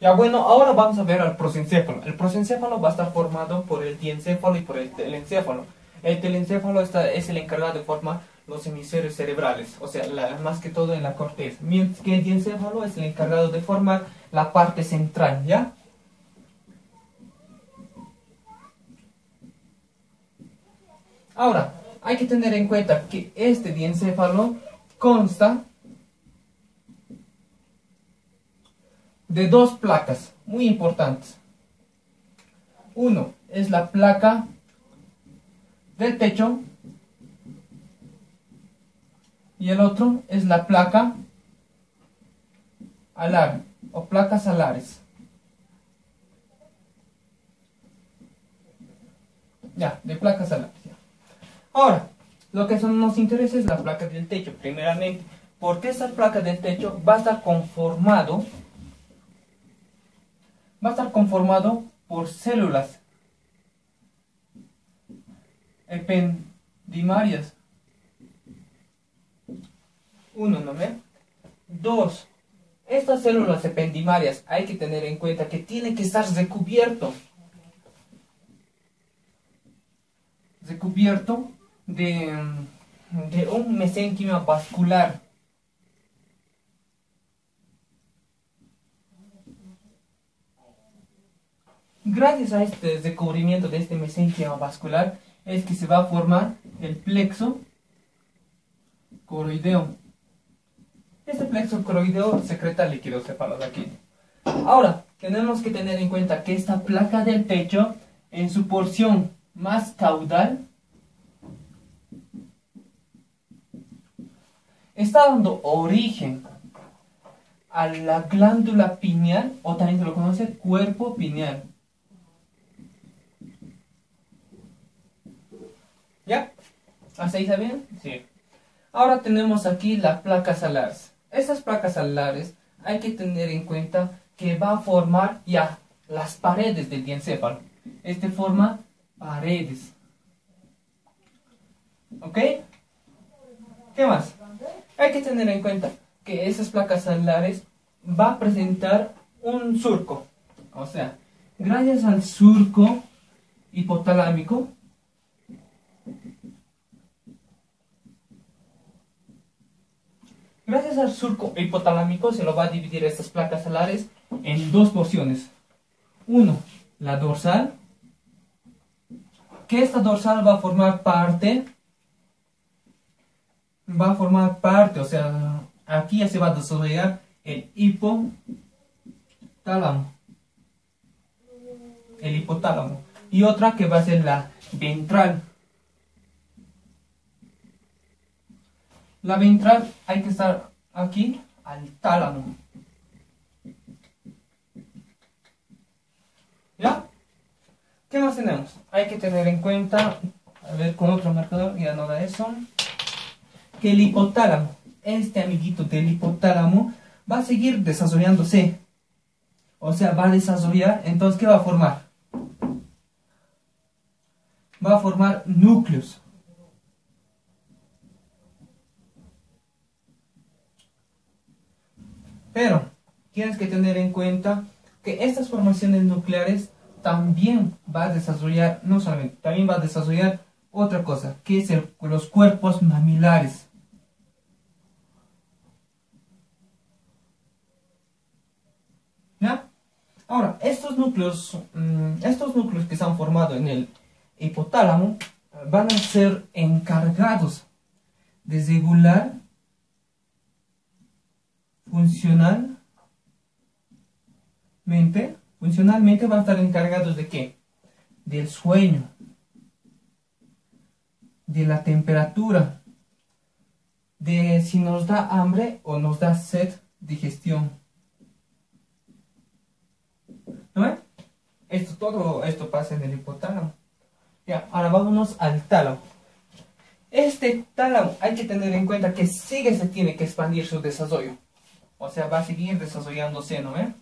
Ya bueno, ahora vamos a ver al prosencéfalo. El prosencéfalo va a estar formado por el diencéfalo y por el telencéfalo. El telencéfalo es el encargado de formar los hemisferios cerebrales, o sea, más que todo en la corteza. Mientras que el diencéfalo es el encargado de formar la parte central, ¿ya? Ahora, hay que tener en cuenta que este diencéfalo consta de dos placas muy importantes. Uno es la placa del techo y el otro es la placa alar o placas alares. Ya, de placas alares. Ya. Ahora, lo que nos interesa es la placa del techo, primeramente, porque esta placa del techo va a estar conformado por células ependimarias. Uno, ¿no ve? Dos, estas células ependimarias hay que tener en cuenta que tienen que estar recubierto de un mesénquima vascular. Gracias a este recubrimiento de este mesénquima vascular es que se va a formar el plexo coroideo. Este plexo coroideo secreta líquido cefalorraquídeo. Ahora, tenemos que tener en cuenta que esta placa del techo, en su porción más caudal, está dando origen a la glándula pineal, o también se lo conoce cuerpo pineal. ¿Ya? ¿Hasta ahí está bien? Sí. Ahora tenemos aquí las placas alares. Estas placas alares hay que tener en cuenta que va a formar ya las paredes del diencéfalo. Este forma paredes. ¿Ok? ¿Qué más? Hay que tener en cuenta que esas placas alares va a presentar un surco. O sea, gracias al surco hipotalámico, se lo va a dividir estas placas alares en dos porciones. Uno, la dorsal, que esta dorsal va a formar parte, o sea, aquí ya se va a desarrollar el hipotálamo, y otra que va a ser la ventral. La ventral hay que estar aquí al tálamo. ¿Ya? ¿Qué más tenemos? Hay que tener en cuenta, a ver con otro marcador, ya no da eso, que el hipotálamo, este amiguito del hipotálamo, va a seguir desarrollándose. O sea, va a desarrollar, entonces, ¿qué va a formar? Va a formar núcleos. Pero tienes que tener en cuenta que estas formaciones nucleares también va a desarrollar, no solamente, también va a desarrollar otra cosa, que es los cuerpos mamilares. ¿Ya? Ahora, estos núcleos que se han formado en el hipotálamo van a ser encargados de regular funcionalmente van a estar encargados ¿de qué? Del sueño, de la temperatura, de si nos da hambre o nos da sed, digestión. ¿No ven? Todo esto pasa en el hipotálamo. Ya, ahora vámonos al tálamo. Este tálamo hay que tener en cuenta que se tiene que expandir su desarrollo. O sea, va a seguir desarrollándose, ¿no ven?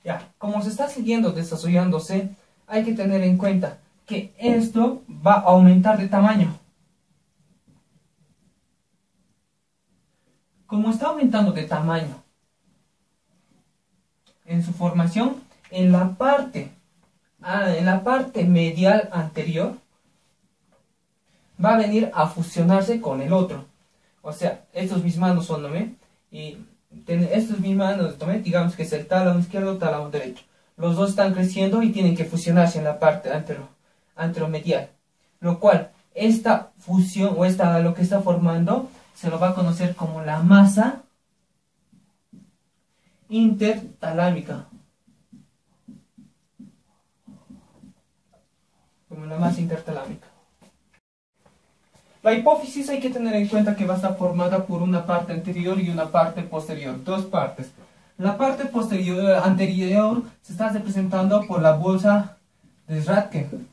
Ya, como se está siguiendo desarrollándose, hay que tener en cuenta que esto va a aumentar de tamaño. Como está aumentando de tamaño, en su formación en la parte medial anterior va a venir a fusionarse con el otro. O sea, estos mis manos son, ¿no ve? Y estos mis manos, ¿no ve? Digamos que es el tálamo izquierdo, tálamo derecho. Los dos están creciendo y tienen que fusionarse en la parte anteromedial. Lo cual, esta fusión o lo que está formando se lo va a conocer como la masa intertalámica. Como la masa intertalámica. La hipófisis hay que tener en cuenta que va a estar formada por una parte anterior y una parte posterior. Dos partes. La parte anterior se está representando por la bolsa de Röntgen.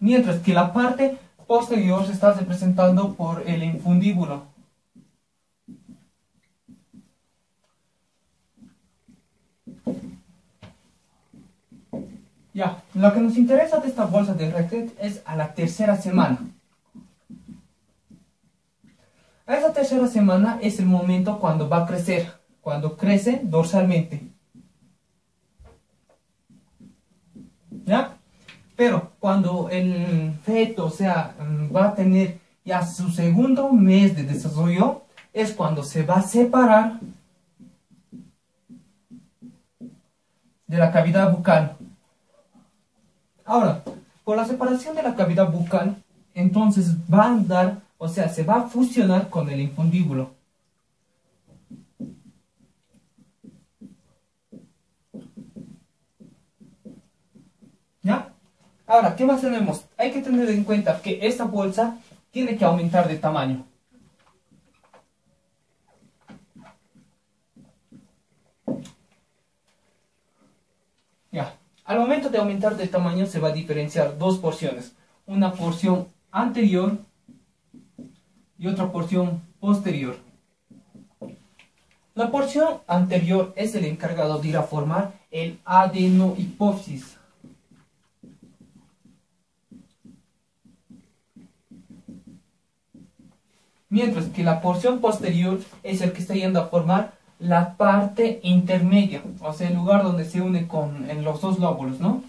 Mientras que la parte posterior se está representando por el infundíbulo. Ya, lo que nos interesa de esta bolsa de Röntgen es a la tercera semana. A esa tercera semana es el momento cuando va a crecer, cuando crece dorsalmente. ¿Ya? Pero cuando el feto, o sea, va a tener ya su segundo mes de desarrollo, es cuando se va a separar de la cavidad bucal. Ahora, por la separación de la cavidad bucal, entonces va a andar, o sea, se va a fusionar con el infundíbulo. ¿Ya? Ahora, ¿qué más tenemos? Hay que tener en cuenta que esta bolsa tiene que aumentar de tamaño. Ya. Al momento de aumentar de tamaño se va a diferenciar dos porciones. Una porción anterior y otra porción posterior. La porción anterior es el encargado de ir a formar el adenohipófisis. Mientras que la porción posterior es el que está yendo a formar la parte intermedia, o sea, el lugar donde se une en los dos lóbulos, ¿no?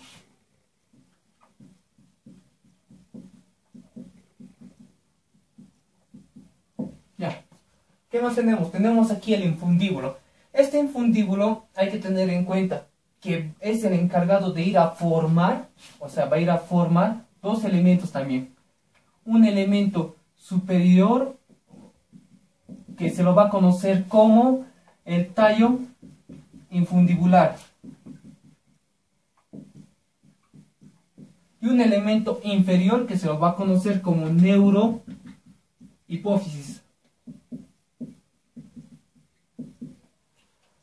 Ya. ¿Qué más tenemos? Tenemos aquí el infundíbulo. Este infundíbulo hay que tener en cuenta que es el encargado de ir a formar, o sea, va a ir a formar dos elementos también. Un elemento superior que se lo va a conocer como el tallo infundibular. Y un elemento inferior que se lo va a conocer como neurohipófisis.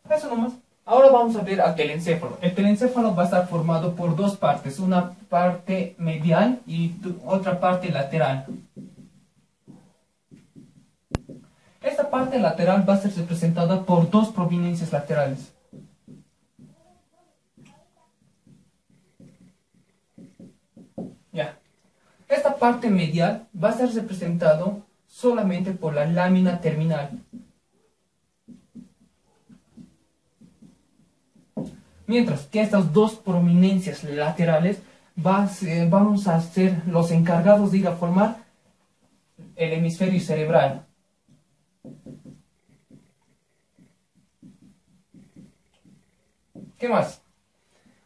Eso nomás. Ahora vamos a ver al telencéfalo. El telencéfalo va a estar formado por dos partes, una parte medial y otra parte lateral. Esta parte lateral va a ser representada por dos prominencias laterales. Ya. Esta parte medial va a ser representado solamente por la lámina terminal. Mientras que estas dos prominencias laterales vamos a ser los encargados de ir a formar el hemisferio cerebral. ¿Qué más?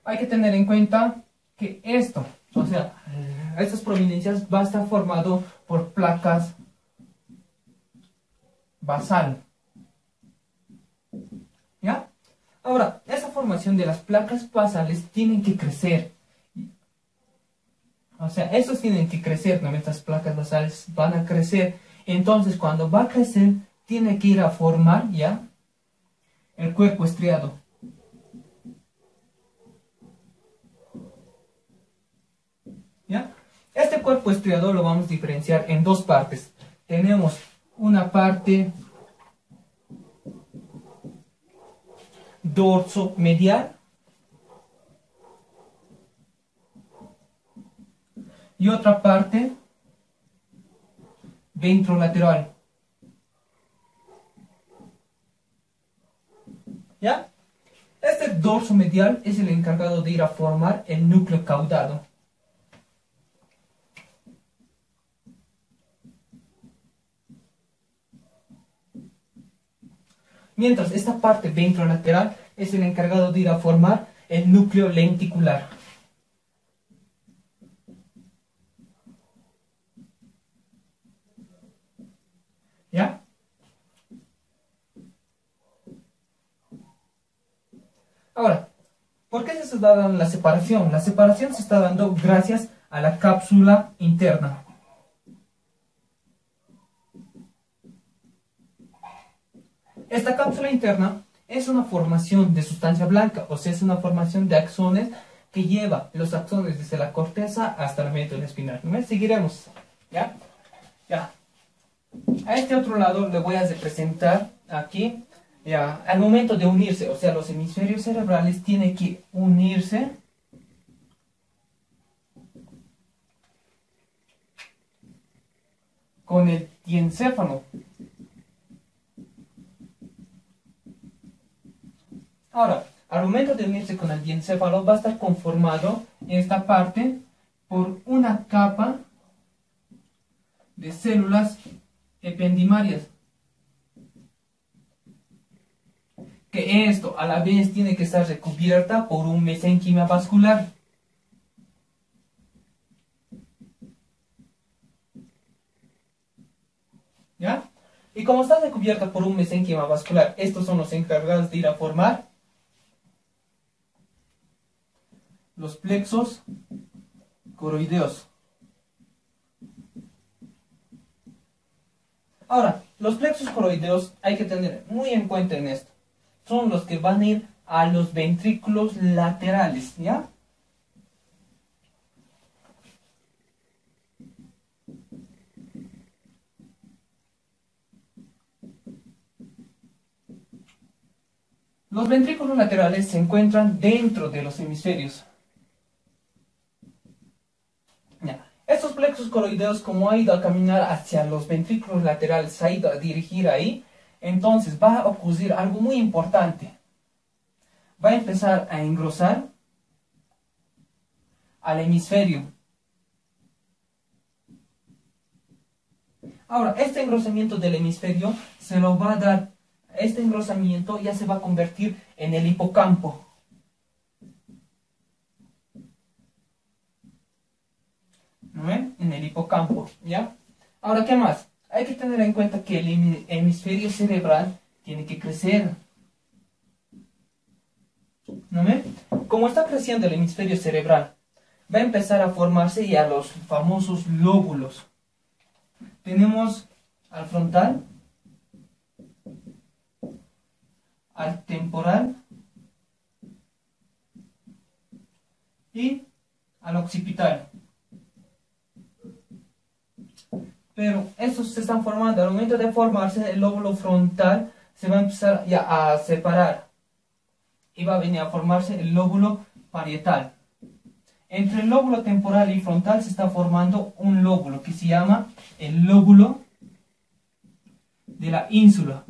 Hay que tener en cuenta que esto, o sea, estas prominencias va a estar formado por placas basal. ¿Ya? Ahora, esa formación de las placas basales tienen que crecer. O sea, estos tienen que crecer, ¿no? Estas placas basales van a crecer. Entonces, cuando va a crecer, tiene que ir a formar, ¿ya? El cuerpo estriado. ¿Ya? Este cuerpo estriado lo vamos a diferenciar en dos partes. Tenemos una parte dorso medial y otra parte ventrolateral. ¿Ya? Este dorso medial es el encargado de ir a formar el núcleo caudado. Mientras esta parte ventrolateral es el encargado de ir a formar el núcleo lenticular. ¿Ya? Ahora, ¿por qué se está dando la separación? La separación se está dando gracias a la cápsula interna. Esta cápsula interna es una formación de sustancia blanca, o sea, es una formación de axones que lleva los axones desde la corteza hasta la médula espinal. ¿No? Seguiremos. ¿Ya? Ya. A este otro lado le voy a representar aquí, ya, al momento de unirse, o sea, los hemisferios cerebrales tienen que unirse con el diencéfalo. Ahora, al momento de unirse con el diencéfalo va a estar conformado en esta parte por una capa de células ependimarias. Que esto a la vez tiene que estar recubierta por un mesénquima vascular. ¿Ya? Y como está recubierta por un mesénquima vascular, estos son los encargados de ir a formar los plexos coroideos. Ahora, los plexos coroideos hay que tener muy en cuenta en esto. Son los que van a ir a los ventrículos laterales, ¿ya? Los ventrículos laterales se encuentran dentro de los hemisferios. Ya. Estos plexos coroideos, como ha ido a caminar hacia los ventrículos laterales, se ha ido a dirigir ahí, entonces va a ocurrir algo muy importante. Va a empezar a engrosar al hemisferio. Ahora, este engrosamiento del hemisferio se lo va a dar, este engrosamiento ya se va a convertir en el hipocampo. ¿No ven? En el hipocampo, ¿ya? Ahora, ¿qué más? Hay que tener en cuenta que el hemisferio cerebral tiene que crecer. ¿No ven? Como está creciendo el hemisferio cerebral, va a empezar a formarse ya los famosos lóbulos. Tenemos al frontal, al temporal y al occipital. Pero estos se están formando. Al momento de formarse, el lóbulo frontal se va a empezar ya a separar y va a venir a formarse el lóbulo parietal. Entre el lóbulo temporal y frontal se está formando un lóbulo que se llama el lóbulo de la ínsula.